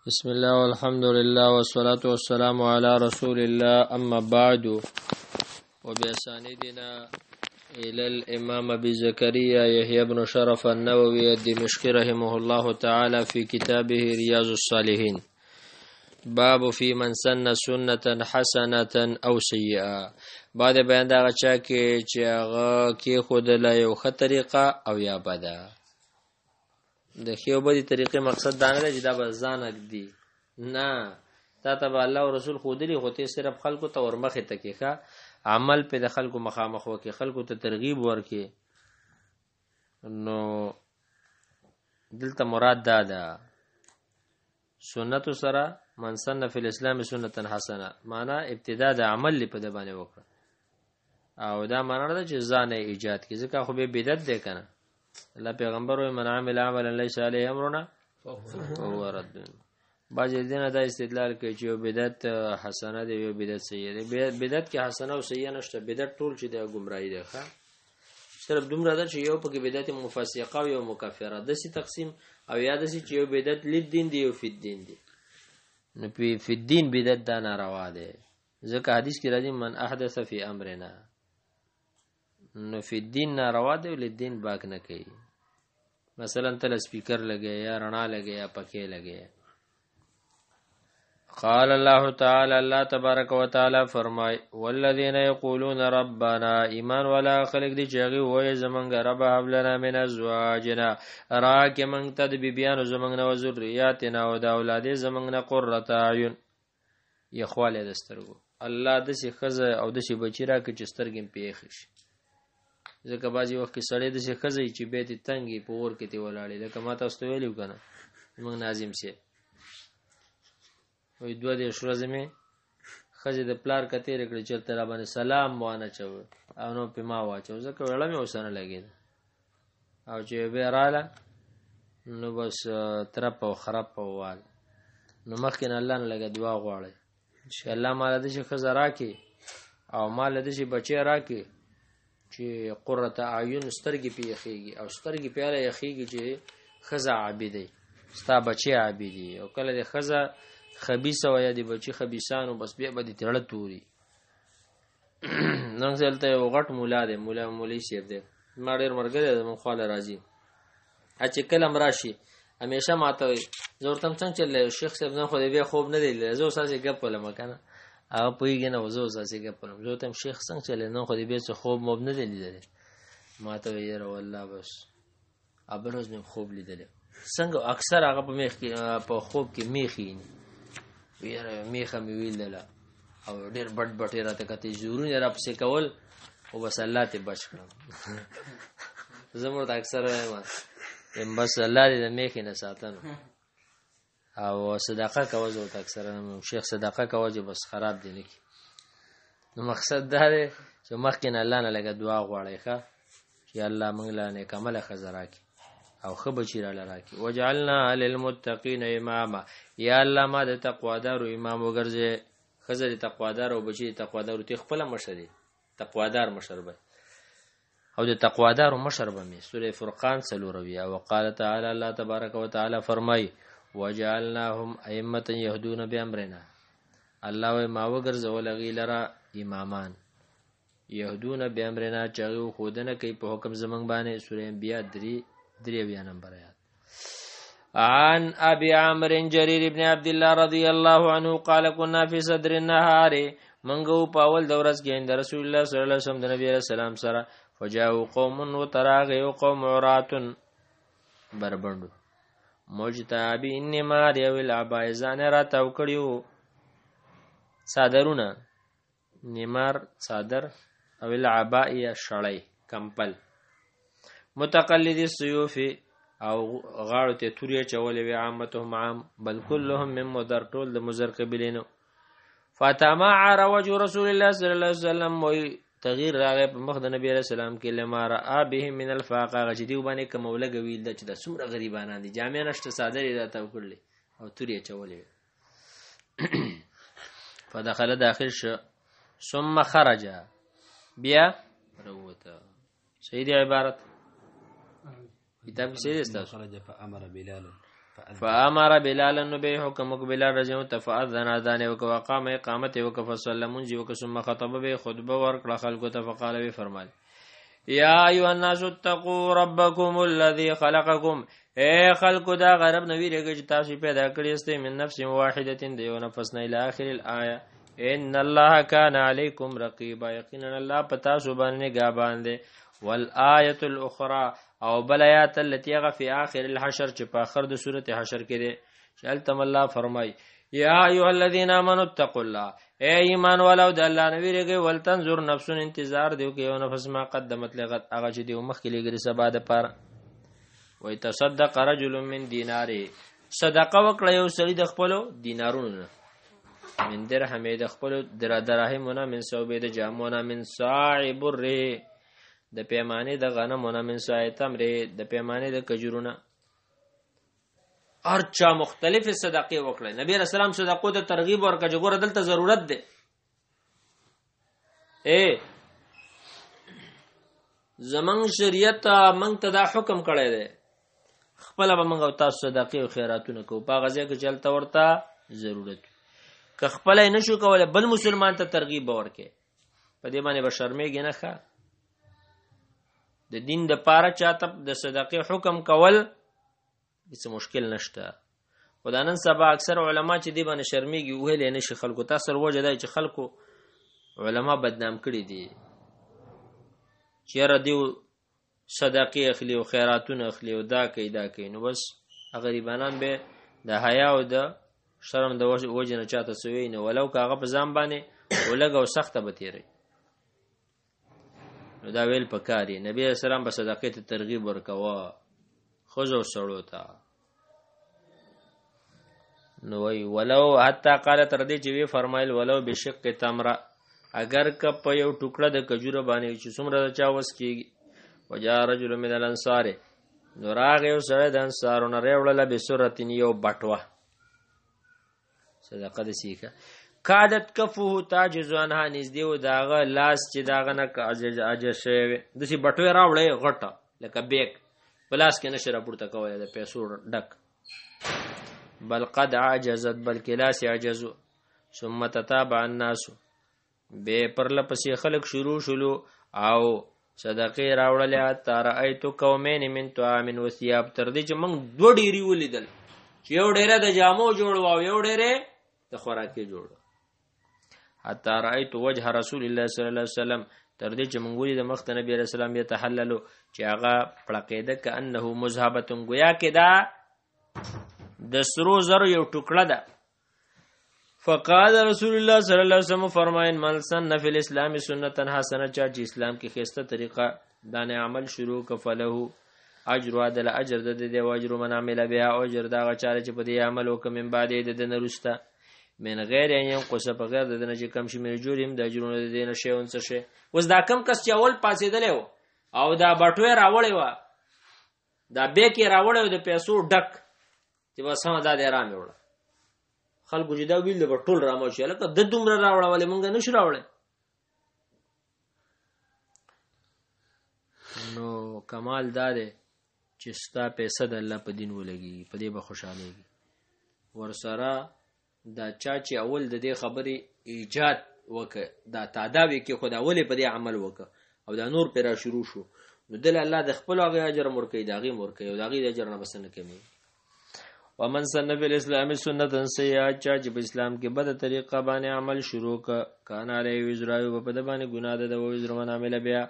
بسم الله والحمد لله والصلاة والسلام على رسول الله أما بعد وبأسانيدنا إلى الإمام أبي زكريا يحيى بن شرف النووي الدمشقي رحمه الله تعالى في كتابه رياض الصالحين باب في من سن سنة حسنة أو سيئة بعد بیان دا غچا کې چې هغه کې خود لا یو ښه طریقه او یا بده د خیو بدی طریقې مقصد دا نه دی چې دا به ځانک دی نه تا ته به الله او رسول خودلی خو ته صرف خلکو ته ورمخې ته کې ښه عمل په د خلکو مخامخ وکې خلکو ته ترغیب ورکې نو دلته مراد دا ده سنت سره من سن فی الاسلام سنت حسنه معنا ابتدا د عمل په د باندې وکړه او دا معنا ده چې ځان ایجاد کی ځکه خو به بدعت ده کنه الله پیغمبر وي من عمل عملا ليس عليه امرنا فهو رد باج دینه دا استدلال کوي چې بدعت حسنه دی او بدعت سیئه دی بدعت کې حسنه او سیئه نشته بدعت ټول چې د گمراهی ده ښه صرف دومره ده چې یو پکې بدعت مفسقه او یو مکفره د سي تقسیم او یاد سي چې یو بدعت لید دین دی او فی الدین دی نو فی الدین بدعت دا ناروا ده ځکه حدیث کې راځي من احدث فی امرنا نو فی الدین ناروا ده ول دین باک نه کوي مثلا تل سپیکر لګي یا رڼا لګي یا پکې لګي قال الله تعالی الله تبارک وتعالى فرمای والذین یقولون ربنا ایمان ولا خلق دی چغي وای زمنګ رب هب لنا من ازواجنا راک من تد بیبیان زمنګ نو ذریاتنا او د اولاد زمنګ نه قرۃ اعین یخواله دسترګو الله د شي خزه او د شي بچی را کې چسترګم پیښ شي ځکه بازي وخت کې سړی د شي خزه چې بیت تنګي پور کې تی ولاړې لکه ما تاسو ویلو کنه موږ ناظم سي وې دوه دې شورزه می خزه د پلار کته رکړي چلته را باندې سلام وانه چو او نو په ما واچو ځکه وړه مې وسنه لګید او چې به رااله نو بس ترپ او خراب په وال نو مخکې الله نه لګا دعا غواړي چې الله مال دې شي خزه راکې او مال دې شي بچي راکې چې قرۃ اعین سترګې پیخيږي او سترګې پیاله یخيږي چې خزه عابدي ستا بچي عابدي او کله دې خزه خبيثه ویا دي بچي خبيثانو بس بیا به دې تړل توري نن ځلته یو غټ مولا دی مولوی شیخ دی ما ډېر مرګره من خاله راځي چې کله مراشي همیشه ماته زور تم څنګه چل شیخ صاحب نه خو دې بیا خوب نه دی زه اوسه غپ ولم کنه هغه پویږي نه وزو اوسه غپ ولم زه تم شیخ څنګه چل نه خو دې بیا څه خوب موب نه دی لیدل ماته یې والله بس ابروز مې خوب لیدل څنګه اکثر هغه په میخ کې په خوب کې میخي ویره میخه مې ویلله او ډېر بټ راته کته زورونه را پسې کول او بس الله ته بچ کړم زموږ اکثر وایم بس الله دې میخه نه ساتنه او صدقه کوي او اکثر شیخ صدقه کوي بس خراب دي نه کی نو مقصد دا دی چې مخکې الله نه لګه دعا غواړي ښه چې الله موږ له نیک عمل خزرا کی او خبچی را لراکی وجعلنا للمتقین اماما یا الله ما د تقوادارو امام وګرځي خزر تقوادار او بچی تقوادارو تی خپل مشر دی تقوادار مشر به او د تقوادارو مشر به می سوره فرقان سلوروی او قال تعالی الله تبارک وتعالى فرمای وجعلناهم ائمه يهدون بامرنا الله ما وګرځول غیلرا امامان يهدون بامرنا چغو خودنه کوي په حکم زمنګ باندې سوره انبیاء 3 نمبر آیات عن ابي عامر جرير ابن عبد الله رضي الله عنه قال كنا في صدر النهار منغو پاول دورس کې عند رسول الله صلی الله علیه وسلم د نبی علیہ السلام سره فجاءوا قوم وتراغوا قوم عرات بربند مجتابي انما يول عبايزان را تاو کړیو صادرونه نمار صادر او العبائيه شړی کمپل متقلد السيوف او غاړو ته توري چولې وي عامتهم عام بل كلهم من مضر طول د مضر قبلینو فاطمه عرج رسول الله صلی الله علیه وسلم وی تغییر راغی په مخ د نبی علیہ السلام کې لمار ابه من الفاقه غجدی باندې کوموله غویل د چې د څومره غریبانان دي جامع نشته صادری راته وکړلې او توري چولې فدخل داخل شو ثم خرج بیا وروته صحیح عبارت کتاب کې څه دی تاسو خرج فامر بلال فامر بلال نو به حکم کو بلال رجو تفاذن اذان وقام اقامت وكفصل منذ وكسم خطب به خطبه ورکړه خلکو ته فقال به فرمایل یا ایها الناس اتقوا ربکم الذي خلقکم اے خلکو دا غرب نبی رګه چې تاسو پیدا کړی استئ من نفس واحده دیو نفس نه الى اخر الايه ان الله كان عليكم رقيبا یقینا الله پتا سو باندې نگہبان دی والآیه الاخرى او بل آیات التي غ في اخر الحشر چې په اخر د سوره حشر کې دی چلتم الله فرمای یا ایها الذين امنوا اتقوا الله اے ایمان والو د الله نبی رګه ولتنظر نفس انتظار دیو کې یو نفس ما قدمت لغت هغه چې دیو مخ کې لګري سبا د پاره وای تصدق رجل من دیناره صدقه وکړه یو سړي د خپل دینارونو من درهم د خپل دراهمونه من صوبې د جامونه من صاع بره د پیمانه د غنمونه من صاع تمره د پیمانه د کجورونه ارچا مختلف صدقې وکړه نبی رسول الله صدقو ته ترغیب ورکړه چې ګوره دلته ضرورت ده زمون شریعت موږ ته دا حکم کړی دی خپل به موږ تاسو صدقې او خیراتونه کوو په غزه کې چلته ورته ضرورت که خپل نشو کولای بل مسلمان ته ترغیب ورکې په دې باندې به شرمېږي نه ښه د دین د پاره چاته د صدقې حکم کول هیڅ مشکل نشته خدانن سبا اکثر علما چې دی باندې شرمېږي وهلې نشي خلکو تاسو وجه دی چې خلکو علما بدنام کړي دي چیرې دیو صدقې اخلي او خیراتونه اخلي او دا کوي نو بس غریبانان به د حیا او د شرم د وجه نه چاته سوي نه ولو کاغه په ځام باندې ولګ او سخته به تیری نو دا ویل پکاري نبی رسول الله په صدقې ته ترغیب ورکوا خزو سړو ته نو وی ولو حتی قال تر دې چې وی فرمایل ولو بشق تمره اگر ک په یو ټوکړه د کجوره باندې چې څومره چا وس کیږي وجا رجل من الانصار نو راغ یو سره د انصارونو ریوړل به سورتین یو بټوه صدقه د سیکه کادت کفوه تاجز عنها نږدې و داغه لاس چې داغه نه اجر شوی د سی بټوه راوړې غټه لکه بیک بلاس کې نشه راپورته کوي د پیسو ډک بل قد عجزت بلکې لاس عجزو ثم تتابع الناس به پرله پسې خلق شروع شلو او صدقې راوړلې تر ایتو قومین من طعام وثياب تر دې چې موږ دوه ډيري ولیدل چې یو ډیره د جامو جوړ او یو ډیره د خوراکي جوړ حتی رایت وجه رسول الله صلی الله علیه وسلم تر دې چې موږ ولید مخ ته نبی رسول الله يتحلل چې هغه پړقیده کانه مذهبه گویا کې دا د سرو زر یو ټوکړه ده فقال رسول الله صلی الله علیه وسلم فرمایي من سن فی الاسلام سنتا حسنه چې اسلام کې خسته طریقه دانه عمل شروع کفله اجر عدل اجر د دې او اجر من عمل بها او اجر دا غچاره چې په دې عمل وکم من بعد د نرسته من غیر ان قص په غیر د نه چې کم شي مې جوړیم د اجرونه د دې نشه اونڅ شي وس دا کم کس چې اول پاسېدل او دا بټوي راوړې و دا به کې راوړې د پیسو ډک چې بس هم دا د رام وړ خلکو چې دا ویل د ټول رامو شي لکه د دومره راوړولې مونږ نشو راوړې نو کمال دا دی چې ستا پیسې د الله په دین ولګي په دې به خوشالېږي ورسره دا چا چې اول د دې خبرې ایجاد وکړه دا تاداوی کې خدا ولې په دې عمل وکړه او دا نور پیرا شروع شو نو دل الله د خپل هغه اجر مرکې داغي مرکې او داغي د اجر نه بسنه کوي ومن سن فی الاسلام سنت سیئه چې په اسلام کې بد طریقه باندې عمل شروع کان علی وزرایو په د باندې ګناه ده او وزر من عمل بیا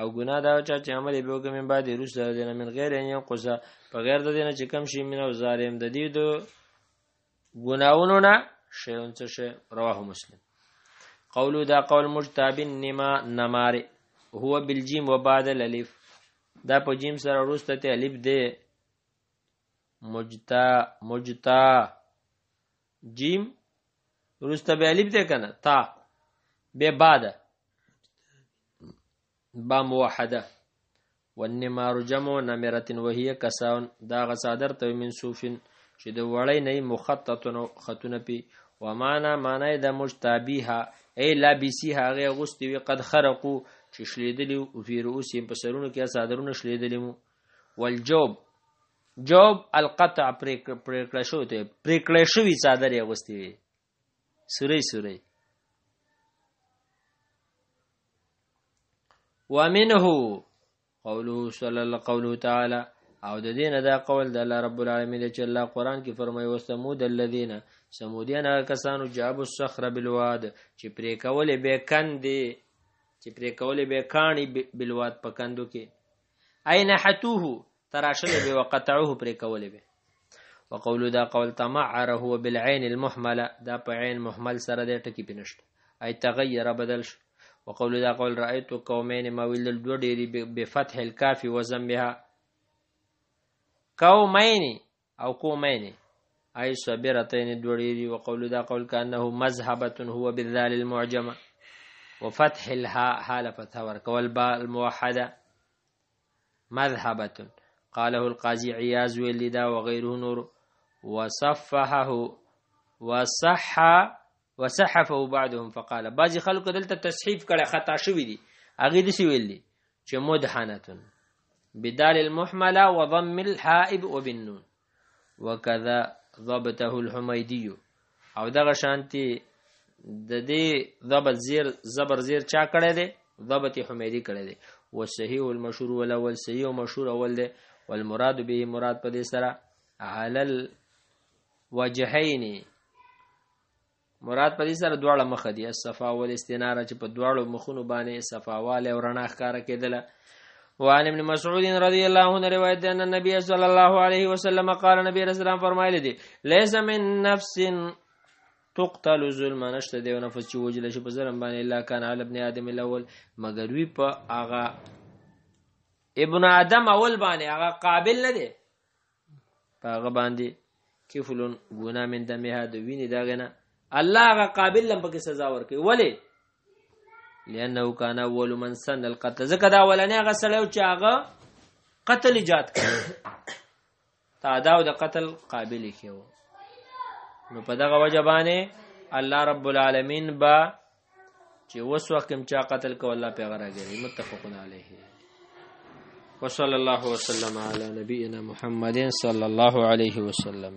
او ګناه دا چې عمل به وکم بعد روس ده من غیر ان قصه په غیر د دینه چې کم شي من او ظالم د دې دو ګناونو نه شیون څه شی رواه مسلم قولو دا قول مجتاب نما نمار هو بالجیم وبعد الالف دا په جیم سره وروسته ته الف ده مجتا جیم وروسته به الف ده کنه تا به بعد با موحده والنمار جمع نمره وهي كساون دا غصادر ته من صوفن چې د وړې نه مخططونو خطونه پی ومانا معنی د مجتابیها ای لابسی هغه غوستي وی قد خرقو چې شلیدلی او فی رؤسهم په سرونو کې صادرونه شلیدلی مو والجوب جواب القطع پریکړه شو ته پریکړه شوی صادر یې غوستي وي سوري ومنه قوله تعالی او د دین دا قول د الله رب العالمین چې الله قران کې فرمایي وسمود الذين سمودیان کسانو جابوا الصخر بالواد چې پرې کولې به کندې چې پرې کولې به کانی بالواد پکندو کې اين حتوه تراشل به وقطعوه پرې کولې به وقولو دا قول تمعر هو بالعين المحمله دا په عین محمل سره د ټکی پینشت اي تغیر بدل شو وقولو دا قول رايت قومين ما ویل دو ډيري بفتح الكاف وضمها قومين او قومين اي صبرتين دو ډيري وقولو دا قول كانه مذهبه هو بالذال المعجمه وفتح الهاء حال فتح وركول باء الموحده مذهبه قاله القاضي عياض ولدا وغيره نور وصحفه بعضهم فقال بعضی خلق دلته تصحیف کړه خطا شوی دي اغه دي ویل دي چې مدحنه بدال المحمله وضم الحائب وبالنون وكذا ضبطه الحميدي او دغه شانتي د دې ضبط زبر زیر چا کړه دي ضبط حمیدی کړه دي والصحيح المشهور والاول صحیح او مشهور اول دي والمراد به مراد په دې سره علل وجهین مراد په دې سره دواړه مخ دي الصفا والاستناره چې په دواړو مخونو باندې صفاواله او رڼا ښکارا کېدله وعن ابن مسعود رضی الله عنه روایت ده ان النبي صلی الله علیه وسلم قال نبی رسول الله فرمایلی دي ليس من نفس تقتل ظلما نشته دی نفس چې وجل شي په ظلم باندې الا كان على ابن ادم الاول مگر وی په هغه ابن آدم اول باندې هغه قابل نه دی هغه باندې کفلون ګنا من دمه د ویني داغنه الله هغه قابل لم پکې سزا ورکړي ولی لانه کان اول من سن القتل زکه دا ولنه هغه سړیو چې هغه قتل ایجاد کړ تعداو د قتل قابل کېو نو په دغه وجبانه الله رب العالمین با چې وس وخت چا قتل کو الله پیغمبر راګری متفقون علیه وصلى الله وسلم على نبينا محمد صلى الله عليه وسلم.